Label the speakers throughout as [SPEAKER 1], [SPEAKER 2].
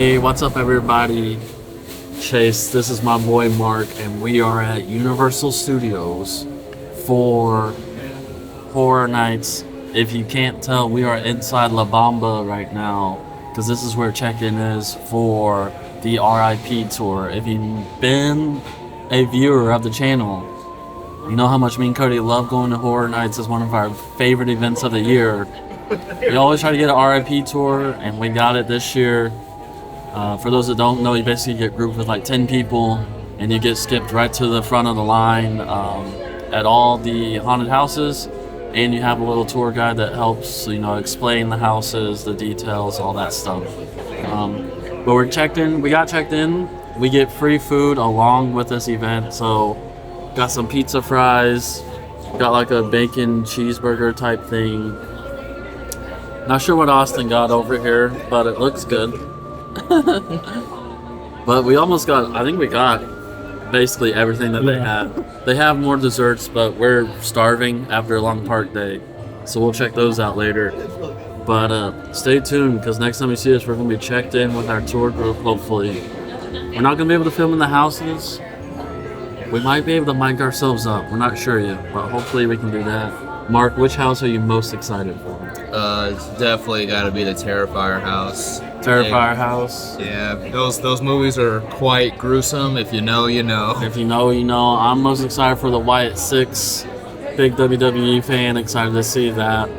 [SPEAKER 1] Hey, what's up, everybody? Chase, this is my boy Mark, and we are at Universal Studios for Horror Nights. If you can't tell, we are inside La Bamba right now, because this is where check-in is for the RIP tour. If you've been a viewer of the channel, you know how much me and Cody love going to Horror Nights. It's one of our favorite events of the year. We always try to get an RIP tour, and we got it this year. For those that don't know, you basically get grouped with like 10 people, and you get skipped right to the front of the line at all the haunted houses, and you have a little tour guide that helps, explain the houses, the details, all that stuff. But we got checked in. We get free food along with this event, so got some pizza fries, got like a bacon cheeseburger type thing. Not sure what Austin got over here, but it looks good. But we almost got, I think we got basically everything that they had. They have more desserts, but we're starving after a long park day, so we'll check those out later. But stay tuned, because next time you see us, we're going to be checked in with our tour group, hopefully. We're not going to be able to film in the houses. We might be able to mic ourselves up. We're not sure yet, but hopefully we can do that. Mark, which house are you most excited for?
[SPEAKER 2] It's definitely got to be the Terrifier house.
[SPEAKER 1] Terrifier house.
[SPEAKER 2] Yeah, those movies are quite gruesome. If you know, you know.
[SPEAKER 1] If you know, you know. I'm most excited for the Wyatt 6. Big WWE fan, excited to see that.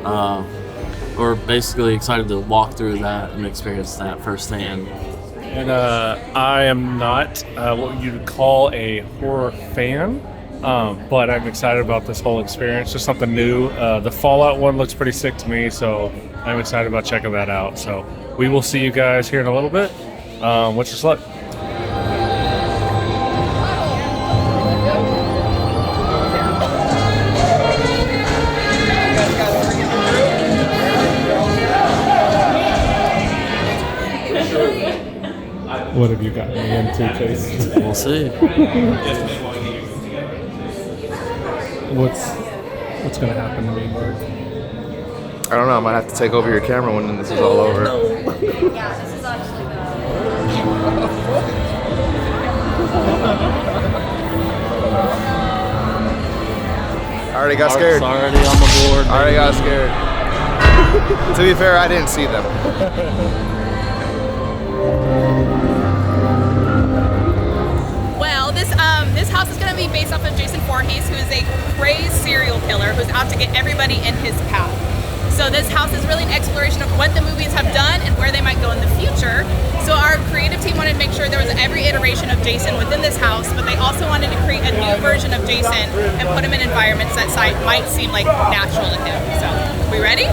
[SPEAKER 1] Or basically excited to walk through that and experience that firsthand.
[SPEAKER 3] And I am not what you'd call a horror fan, but I'm excited about this whole experience. Just something new. The Fallout one looks pretty sick to me, so I'm excited about checking that out. So we will see you guys here in a little bit. Wish us luck. What have you gotten me into, Chase?
[SPEAKER 1] We'll see.
[SPEAKER 3] What's gonna happen to me, Mark?
[SPEAKER 2] I don't know. I might have to take over your camera when this is all over.
[SPEAKER 4] Yeah, this is actually
[SPEAKER 2] I already got scared.
[SPEAKER 1] Already on the board.
[SPEAKER 2] I already got scared. To be fair, I didn't see them.
[SPEAKER 4] This house is going to be based off of Jason Voorhees, who is a crazed serial killer who's out to get everybody in his path. So this house is really an exploration of what the movies have done and where they might go in the future. So our creative team wanted to make sure there was every iteration of Jason within this house, but they also wanted to create a new version of Jason and put him in environments that might seem like natural to him. So, we ready?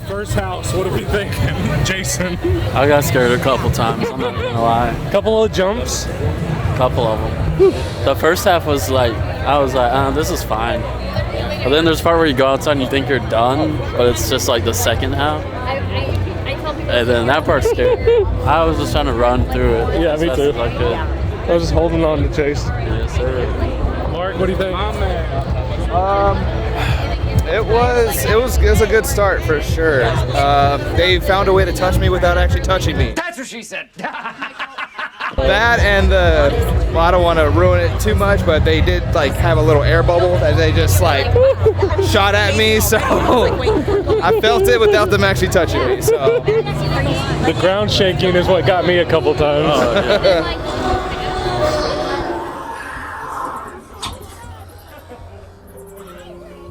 [SPEAKER 3] First house, what are we thinking? Jason.
[SPEAKER 1] I got scared a couple times, I'm not gonna lie.
[SPEAKER 3] Couple of jumps.
[SPEAKER 1] Couple of them. The first half was like, I was like, this is fine. But then there's part where you go outside and you think you're done, but it's just like the second half. And then that part's scary. I was just trying to run through it.
[SPEAKER 3] Yeah, me too.
[SPEAKER 1] I
[SPEAKER 3] I was just holding on to Chase.
[SPEAKER 1] Yes, sir.
[SPEAKER 3] Mark, what do you think?
[SPEAKER 2] It was a good start for sure. They found a way to touch me without actually touching me.
[SPEAKER 5] That's what she said.
[SPEAKER 2] That and well, I don't want to ruin it too much, but they did like have a little air bubble that they just like shot at me, so I felt it without them actually touching me. So
[SPEAKER 3] the ground shaking is what got me a couple times.
[SPEAKER 1] Oh, yeah.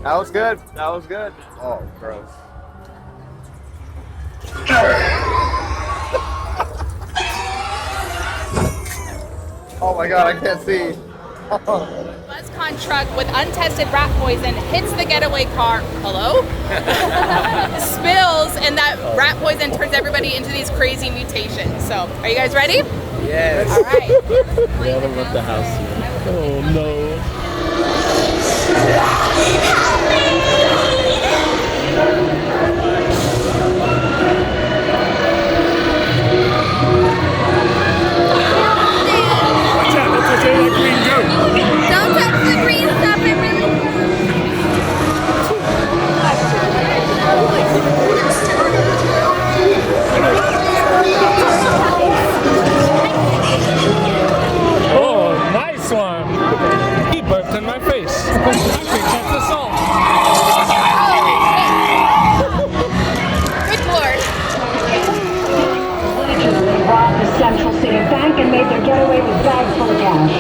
[SPEAKER 2] that was good. That was good. Oh, gross. Oh my god, I can't see.
[SPEAKER 4] BuzzCon truck with untested rat poison hits the getaway car. Hello? Spills, and that rat poison turns everybody into these crazy mutations. So, are you guys ready?
[SPEAKER 2] Yes.
[SPEAKER 4] All right.
[SPEAKER 1] Yeah, I'm at the house.
[SPEAKER 3] Oh no. Watch out, don't touch any of that green goo.
[SPEAKER 5] Don't touch the green stuff, it really
[SPEAKER 3] Oh, nice one. He burped in my face. I think that's assault.
[SPEAKER 4] Good lord.
[SPEAKER 6] They robbed the Central City Bank and made their getaway with bags full of cash.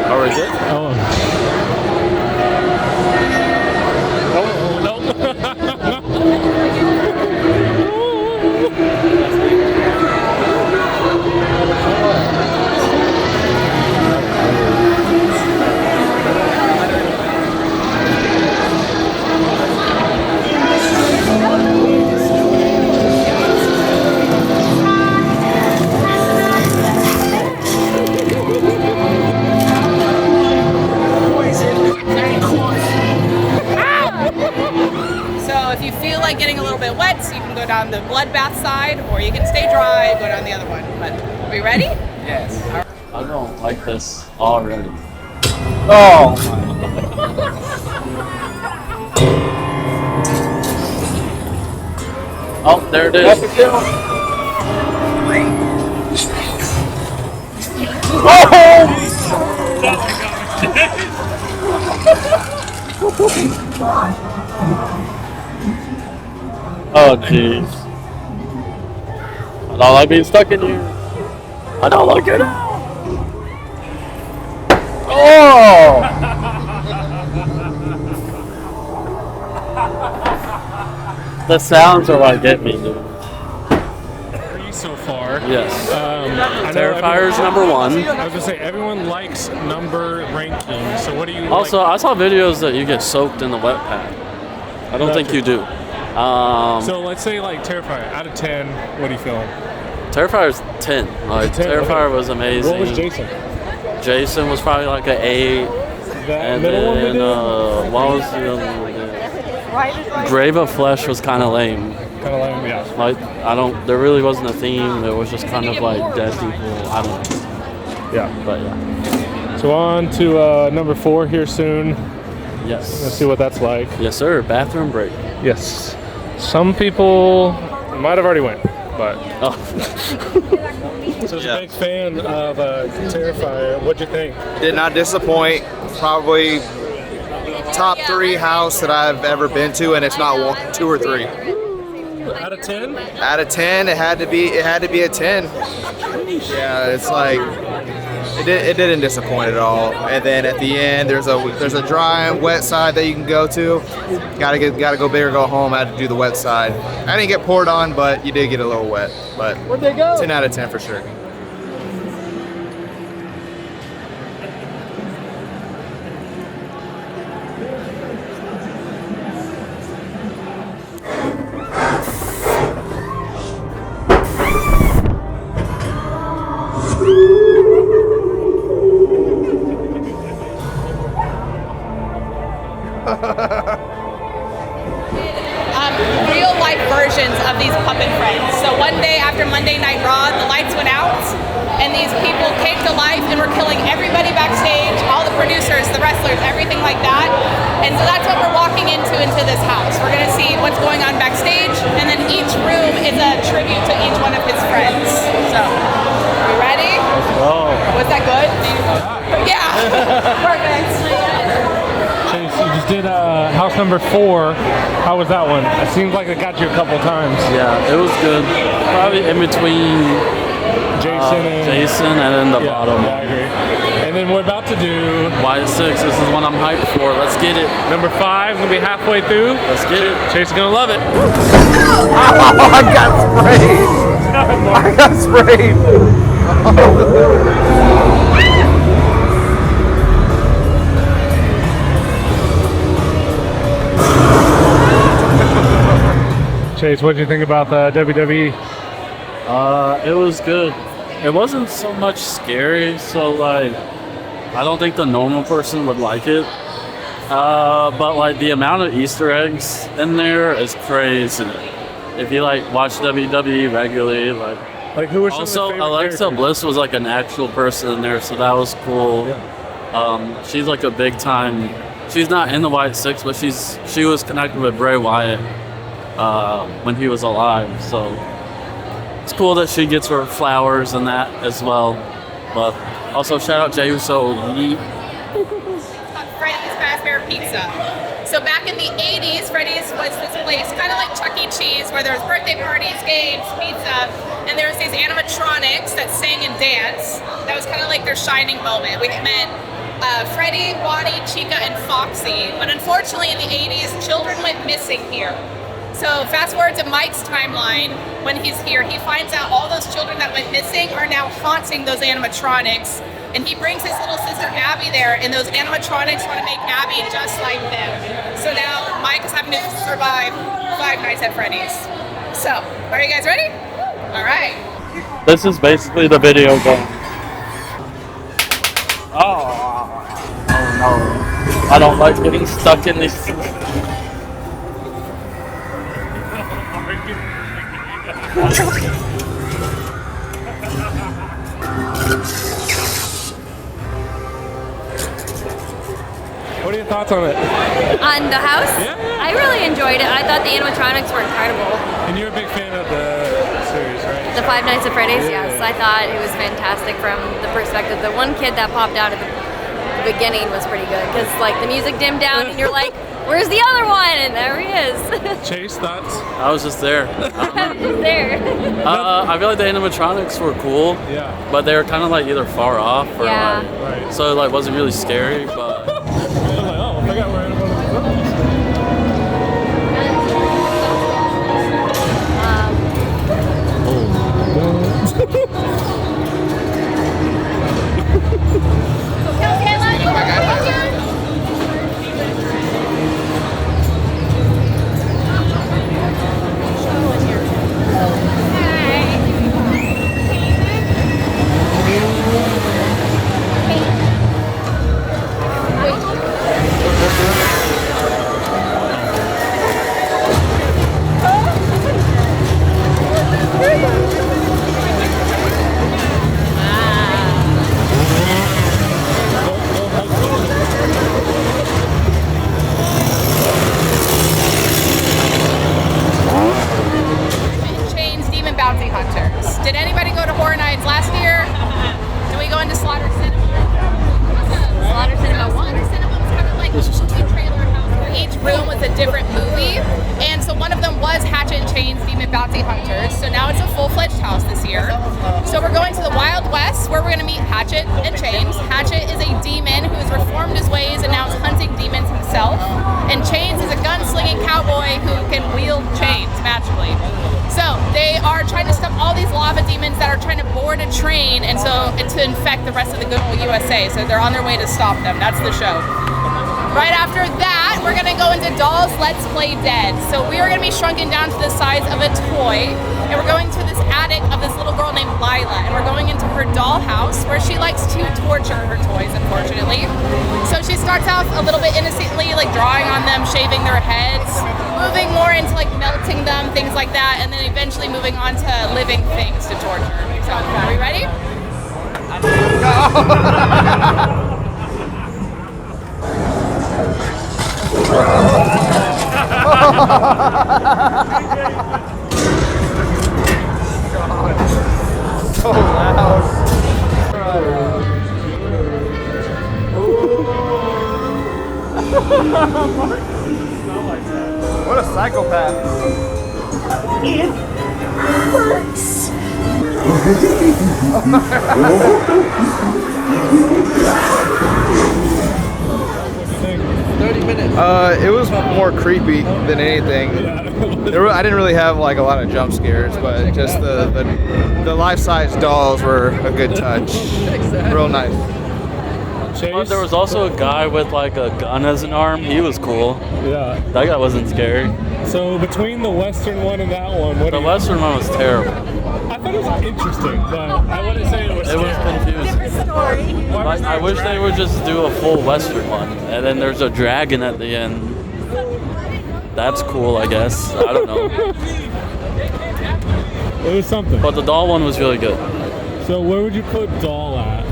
[SPEAKER 1] Are we good?
[SPEAKER 3] Oh.
[SPEAKER 4] So if you feel like getting a little bit wet, so you can go down the bloodbath side, or you can stay dry and go down the other one. But are we ready?
[SPEAKER 2] Yes.
[SPEAKER 1] I don't like this already.
[SPEAKER 2] Oh.
[SPEAKER 1] Oh, there it is. Oh, jeez. I don't like being stuck in here. I don't like it. Oh! The sounds are what get me, dude.
[SPEAKER 3] 3 so far.
[SPEAKER 1] Yes.
[SPEAKER 3] I know
[SPEAKER 1] Terrifier's number 1.
[SPEAKER 3] I was gonna say everyone likes number ranking. So what do you
[SPEAKER 1] Also,
[SPEAKER 3] like?
[SPEAKER 1] I saw videos that you get soaked in the wet pad. I don't think you do.
[SPEAKER 3] So let's say like Terrifier out of 10. What are you feeling?
[SPEAKER 1] Terrifier's 10. Like
[SPEAKER 3] 10,
[SPEAKER 1] Terrifier
[SPEAKER 3] okay.
[SPEAKER 1] was amazing.
[SPEAKER 3] What was Jason?
[SPEAKER 1] Jason was probably like an 8.
[SPEAKER 3] That
[SPEAKER 1] And
[SPEAKER 3] middle one we
[SPEAKER 1] then
[SPEAKER 3] did?
[SPEAKER 1] what was the other one? Grave of Flesh was kind of lame.
[SPEAKER 3] Kind of lame, yeah.
[SPEAKER 1] Like there really wasn't a theme. It was just kind of like dead people. I don't know.
[SPEAKER 3] Yeah.
[SPEAKER 1] But yeah.
[SPEAKER 3] So on to number 4 here soon.
[SPEAKER 1] Yes.
[SPEAKER 3] Let's see what that's like.
[SPEAKER 1] Yes, sir. Bathroom break.
[SPEAKER 3] Yes. Some people might have already went, but.
[SPEAKER 1] Oh.
[SPEAKER 3] So as a big fan of Terrifier, what'd you think?
[SPEAKER 2] Did not disappoint. Probably top 3 house that I've ever been to, and it's not 1, 2, or 3.
[SPEAKER 3] Out of 10?
[SPEAKER 2] Out of 10, it had to be a 10. Yeah, it's like it didn't disappoint at all. And then at the end, there's a dry and wet side that you can go to. Gotta go big or go home. I had to do the wet side. I didn't get poured on, but you did get a little wet. But where'd they go? 10 out of 10 for sure.
[SPEAKER 4] Real life versions of these puppet friends. So one day after Monday Night Raw, the lights went out, and these people came to life and were killing everybody backstage, all the producers, the wrestlers, everything like that. And so that's what we're walking into this house. We're gonna see what's going on backstage, and then each room is a tribute to each
[SPEAKER 3] number 4. How was that one? It seems like it got you a couple times.
[SPEAKER 1] Yeah, it was good. Probably in between Jason and then the bottom.
[SPEAKER 3] Yeah, I agree. And then we're about to do
[SPEAKER 1] Wyatt 6. This is what I'm hyped for. Let's get it.
[SPEAKER 3] number 5. Gonna be halfway through.
[SPEAKER 1] Let's get it.
[SPEAKER 3] Chase is gonna love it.
[SPEAKER 2] Oh, I got sprayed. I got sprayed.
[SPEAKER 3] Chase, what did you think about the WWE?
[SPEAKER 1] It was good. It wasn't so much scary, so like I don't think the normal person would like it. But like the amount of Easter eggs in there is crazy. If you like watch WWE regularly, like
[SPEAKER 3] Who were some
[SPEAKER 1] also
[SPEAKER 3] of your favorite
[SPEAKER 1] Alexa
[SPEAKER 3] characters?
[SPEAKER 1] Bliss was like an actual person in there, so that was cool.
[SPEAKER 3] Yeah.
[SPEAKER 1] She's like a big time. She's not in the Wyatt 6, but she was connected with Bray Wyatt when he was alive. So it's cool that she gets her flowers and that as well. But also shout out Jey Uso.
[SPEAKER 4] Freddy's Fast Bear Pizza. So back in the 80s, Freddy's was this place kind of like Chuck E. Cheese where there was birthday parties, games, pizza, and there was these animatronics that sang and danced. That was kind of like their shining moment. We met Freddy, Waddy, Chica, and Foxy. But unfortunately in the 80s, children went missing here. So fast forward to Mike's timeline, when he's here, he finds out all those children that went missing are now haunting those animatronics. And he brings his little sister Abby there, and those animatronics want to make Abby just like them. So now Mike is having to survive 5 nights at Freddy's. So, are you guys ready? All right.
[SPEAKER 1] This is basically the video game. Oh no. I don't like getting stuck in these.
[SPEAKER 3] What are your thoughts on it?
[SPEAKER 5] On the house?
[SPEAKER 3] Yeah.
[SPEAKER 5] I really enjoyed it. I thought the animatronics were incredible.
[SPEAKER 3] And you're a big fan of the series, right?
[SPEAKER 5] The Five Nights at Freddy's,
[SPEAKER 3] Yeah.
[SPEAKER 5] yes. I thought it was fantastic from the perspective. The one kid that popped out at the beginning was pretty good because like the music dimmed down and you're like, where's the other one? And there he is.
[SPEAKER 3] Chase, thoughts?
[SPEAKER 1] I was just there.
[SPEAKER 5] I was just there.
[SPEAKER 1] I feel like the animatronics were cool,
[SPEAKER 3] Yeah.
[SPEAKER 1] but they were kind of like either far off or
[SPEAKER 5] Yeah.
[SPEAKER 1] like,
[SPEAKER 3] Right.
[SPEAKER 1] so it like wasn't really scary. But
[SPEAKER 3] I'm like, oh, I forgot where one of these was.
[SPEAKER 4] Chains Demon Bounty Hunters. Did anybody go to Horror Nights last year? Did we go into Slaughter Cinema?
[SPEAKER 5] Slaughter Cinema 1.
[SPEAKER 4] Slaughter Cinema was kind of like a movie trailer house where each room was a different movie. And so one of them was Hatchet and Chains Demon Bounty Hunters. So now it's a full-fledged house this year. So we're going to the Wild West where we're going to meet Hatchet and Chains. Hatchet is a demon who has reformed his ways and now is hunting demons himself. And Chains is a gunslinging cowboy who can wield chains magically. So they are trying to stop all these lava demons that are trying to board a train and so to infect the rest of the good old USA. So they're on their way to stop them. That's the show. Right after that, we're gonna go into Dolls Let's Play Dead. So we are gonna be shrunken down to the size of a toy, and we're going to this attic of this little girl named Lila, and we're going into her doll house where she likes to torture her toys, unfortunately. So she starts off a little bit innocently, like drawing on them, shaving their heads, moving more into like melting them, things like that, and then eventually moving on to living things to torture. So, are we ready?
[SPEAKER 2] So loud. Psychopath.
[SPEAKER 6] It hurts.
[SPEAKER 2] 30 minutes. It was more creepy than anything. I didn't really have like a lot of jump scares, but just the life-size dolls were a good touch. Real nice.
[SPEAKER 1] But there was also a guy with like a gun as an arm. He was cool.
[SPEAKER 3] Yeah.
[SPEAKER 1] That guy wasn't scary.
[SPEAKER 3] So between the Western one and that one, what
[SPEAKER 1] The Western one was terrible.
[SPEAKER 3] I thought it was interesting, but I wouldn't say it was.
[SPEAKER 1] It was confusing.
[SPEAKER 5] Story.
[SPEAKER 1] Like, I wish they would just do a full Western one, and then there's a dragon at the end. That's cool, I guess. I don't know.
[SPEAKER 3] It was something.
[SPEAKER 1] But the doll one was really good.
[SPEAKER 3] So where would you put Doll at?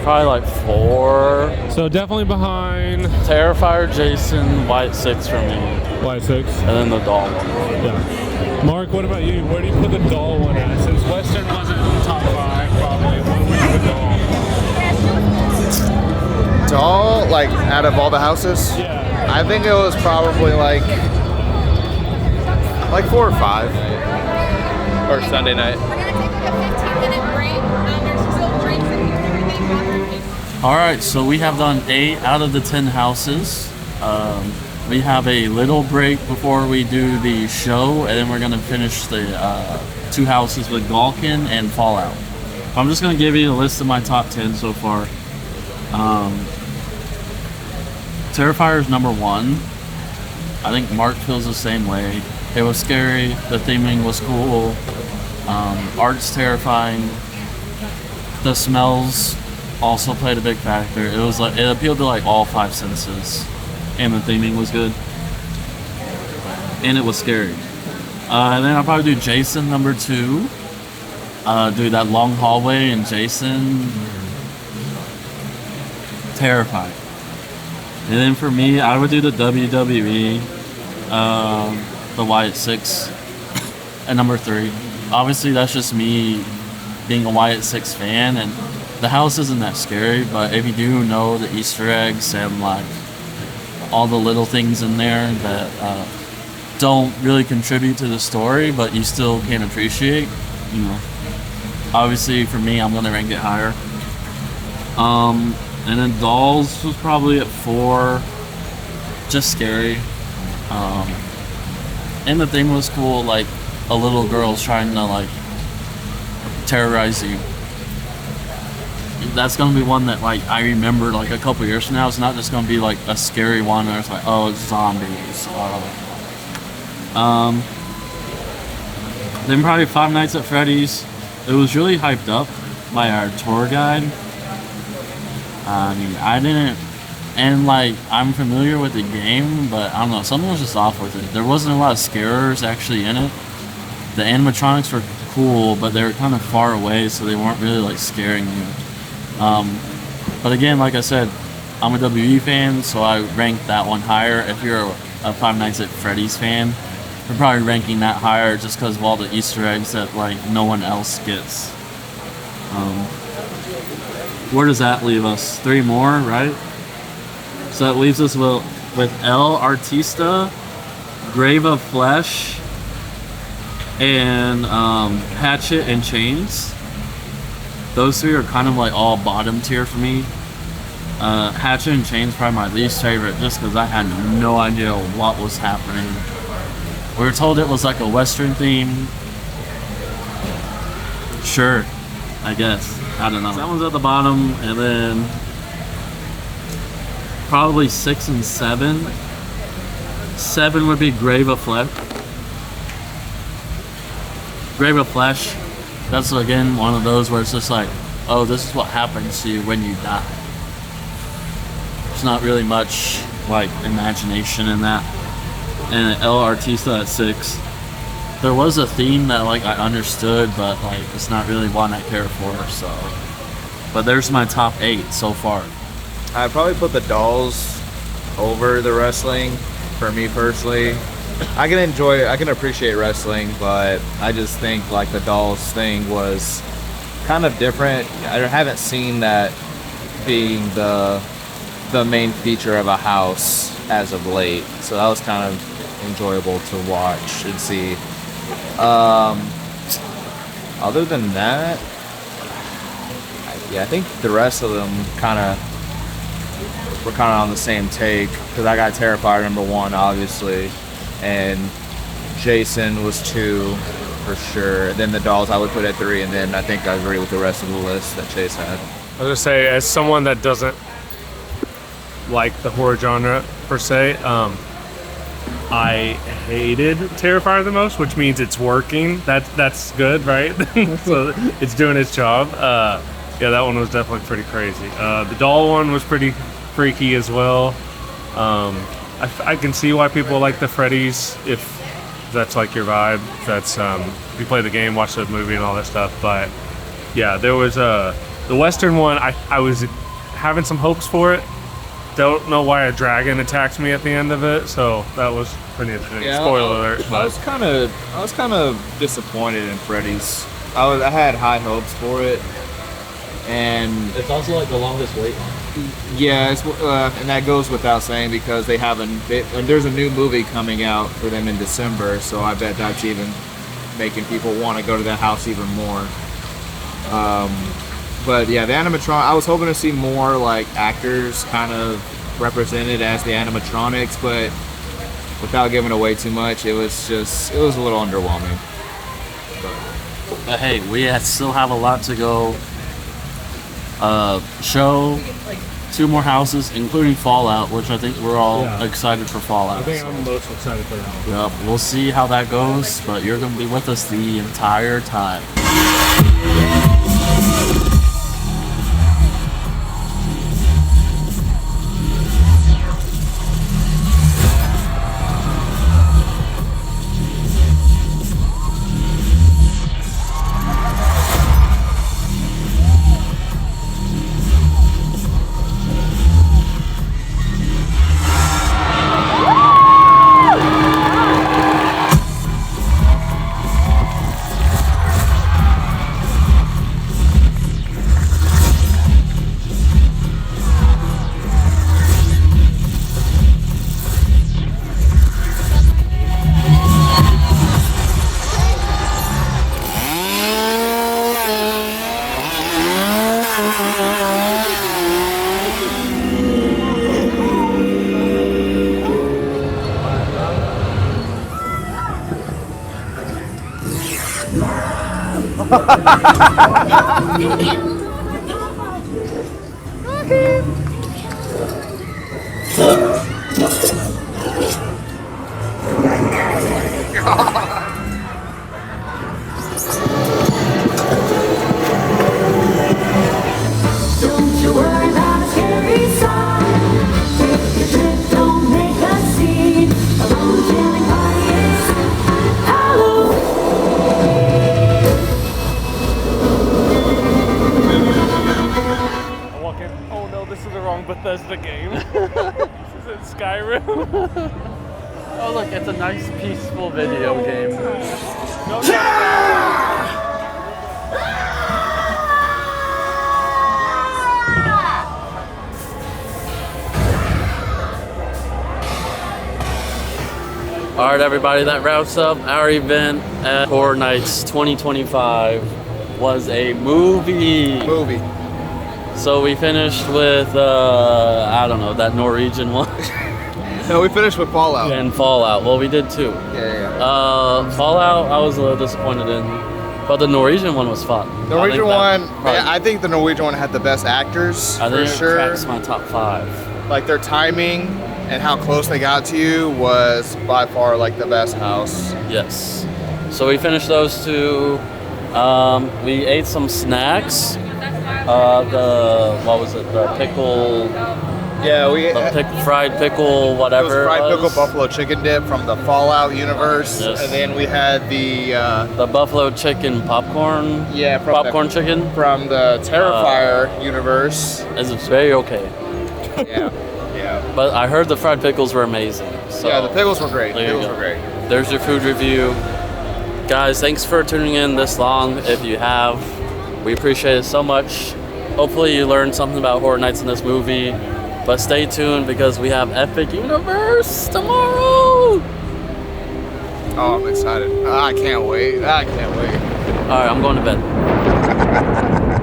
[SPEAKER 1] Probably like 4.
[SPEAKER 3] So definitely behind
[SPEAKER 1] Terrifier, Jason, White 6 for me,
[SPEAKER 3] White 6.
[SPEAKER 1] and then the doll one.
[SPEAKER 3] Yeah. Mark, what about you? Where do you put the Doll one at? Since Western wasn't in the top 5, probably. What would you put Doll?
[SPEAKER 2] Doll, like out of all the houses,
[SPEAKER 3] Yeah.
[SPEAKER 2] I think it was probably like 4 or 5. Or Sunday night.
[SPEAKER 4] We're gonna take like a 15-minute break. There's still drinks and everything.
[SPEAKER 1] All right, so we have done 8 out of the 10 houses. We have a little break before we do the show, and then we're gonna finish the 2 houses with Galkin and Fallout. I'm just gonna give you a list of my top 10 so far. Terrifier is number 1. I think Mark feels the same way. It was scary. The theming was cool. Art's terrifying. The smells also played a big factor. It was like it appealed to like all 5 senses, and the theming was good, and it was scary. And then I'll probably do Jason number 2. Do that long hallway and Jason, terrifying. And then for me, I would do the WWE, the Wyatt 6, at number 3. Obviously, that's just me being a Wyatt 6 fan, and the house isn't that scary, but if you do know the Easter eggs and like all the little things in there that don't really contribute to the story, but you still can appreciate, you know. Obviously, for me, I'm gonna rank it higher. And then Dolls was probably at 4, just scary. And the thing was cool, like a little girl's trying to like terrorize you. That's gonna be one that like I remember like a couple years from now. It's not just gonna be like a scary one where it's like, oh, it's zombies. Then probably Five Nights at Freddy's. It was really hyped up by our tour guide. I mean, I didn't, and like I'm familiar with the game, but I don't know, something was just off with it. There wasn't a lot of scarers actually in it. The animatronics were cool, but they were kind of far away, so they weren't really like scaring you. But again, like I said, I'm a WE fan, so I ranked that one higher. If you're a Five Nights at Freddy's fan, you're probably ranking that higher just because of all the Easter eggs that like no one else gets. Where does that leave us? 3 more, right? So that leaves us with El Artista, Grave of Flesh, and Hatchet and Chains. Those 3 are kind of like all bottom tier for me. Hatchet and Chains probably my least favorite just because I had no idea what was happening. We were told it was like a Western theme. Sure, I guess. I don't know. That one's at the bottom, and then probably 6 and 7. 7 would be Grave of Flesh. Grave of Flesh. That's again one of those where it's just like, oh, this is what happens to you when you die. There's not really much like imagination in that. And El Artista at 6. There was a theme that like I understood, but like it's not really one I care for. So, but there's my top 8 so far.
[SPEAKER 2] I'd probably put the dolls over the wrestling for me personally. I can appreciate wrestling, but I just think like the dolls thing was kind of different. I haven't seen that being the main feature of a house as of late. So that was kind of enjoyable to watch and see. Other than that, I think the rest of them we're kind of on the same take, because I got Terrifier #1, obviously, and Jason was 2 for sure. Then the dolls I would put at 3, and then I think I agree with the rest of the list that Chase had.
[SPEAKER 3] I was gonna say, as someone that doesn't like the horror genre per se, I hated Terrifier the most, which means it's working. That's good, right? So it's doing its job. Yeah, that one was definitely pretty crazy. The doll one was pretty freaky as well. I can see why people like the Freddys if that's like your vibe. That's if you play the game, watch the movie, and all that stuff. But yeah, there was the Western one. I was having some hopes for it. Don't know why a dragon attacked me at the end of it, so that was pretty interesting.
[SPEAKER 2] Yeah,
[SPEAKER 3] Spoiler alert.
[SPEAKER 2] I was kind of disappointed in Freddy's. I had high hopes for it, and
[SPEAKER 1] It's also like the longest wait.
[SPEAKER 2] yeah, and that goes without saying, because and there's a new movie coming out for them in December, so I bet that's even making people want to go to that house even more. But yeah, the animatronic, I was hoping to see more like actors kind of represented as the animatronics, but without giving away too much, it was a little underwhelming.
[SPEAKER 1] But hey, we still have a lot to go. Show 2 more houses, including Fallout, which I think we're all excited for Fallout.
[SPEAKER 3] I think I'm most excited for that one.
[SPEAKER 1] Yep, we'll see how that goes, but you're going to be with us the entire time.
[SPEAKER 3] Bethesda game. This is in Skyrim.
[SPEAKER 1] Oh look, it's a nice peaceful video game. Alright everybody, that wraps up our event at Horror Nights 2025. Was a movie. So we finished with, I don't know, that Norwegian one.
[SPEAKER 2] No, we finished with Fallout.
[SPEAKER 1] And Fallout. Well, we did too.
[SPEAKER 2] Yeah.
[SPEAKER 1] Fallout, I was a little disappointed in. But the Norwegian one was fun.
[SPEAKER 2] Norwegian one, I think the Norwegian one had the best actors,
[SPEAKER 1] I think
[SPEAKER 2] for sure.
[SPEAKER 1] it cracks my top 5.
[SPEAKER 2] Like their timing and how close they got to you was by far like the best house.
[SPEAKER 1] Yes. So we finished those 2. We ate some snacks. What was it? The pickle.
[SPEAKER 2] Yeah, we
[SPEAKER 1] fried pickle, whatever.
[SPEAKER 2] It was fried pickle buffalo chicken dip from the Fallout universe,
[SPEAKER 1] Yes.
[SPEAKER 2] and then we had the
[SPEAKER 1] buffalo chicken popcorn.
[SPEAKER 2] Yeah,
[SPEAKER 1] popcorn chicken
[SPEAKER 2] from the Terrifier universe.
[SPEAKER 1] It's very okay.
[SPEAKER 2] Yeah.
[SPEAKER 1] But I heard the fried pickles were amazing. So
[SPEAKER 2] yeah, the pickles were great.
[SPEAKER 1] There you go. There's your food review. Guys, thanks for tuning in this long. If you have, we appreciate it so much. Hopefully you learned something about Horror Nights in this movie. But stay tuned because we have Epic Universe tomorrow.
[SPEAKER 2] Oh, I'm excited. I can't wait. I can't wait.
[SPEAKER 1] All right, I'm going to bed.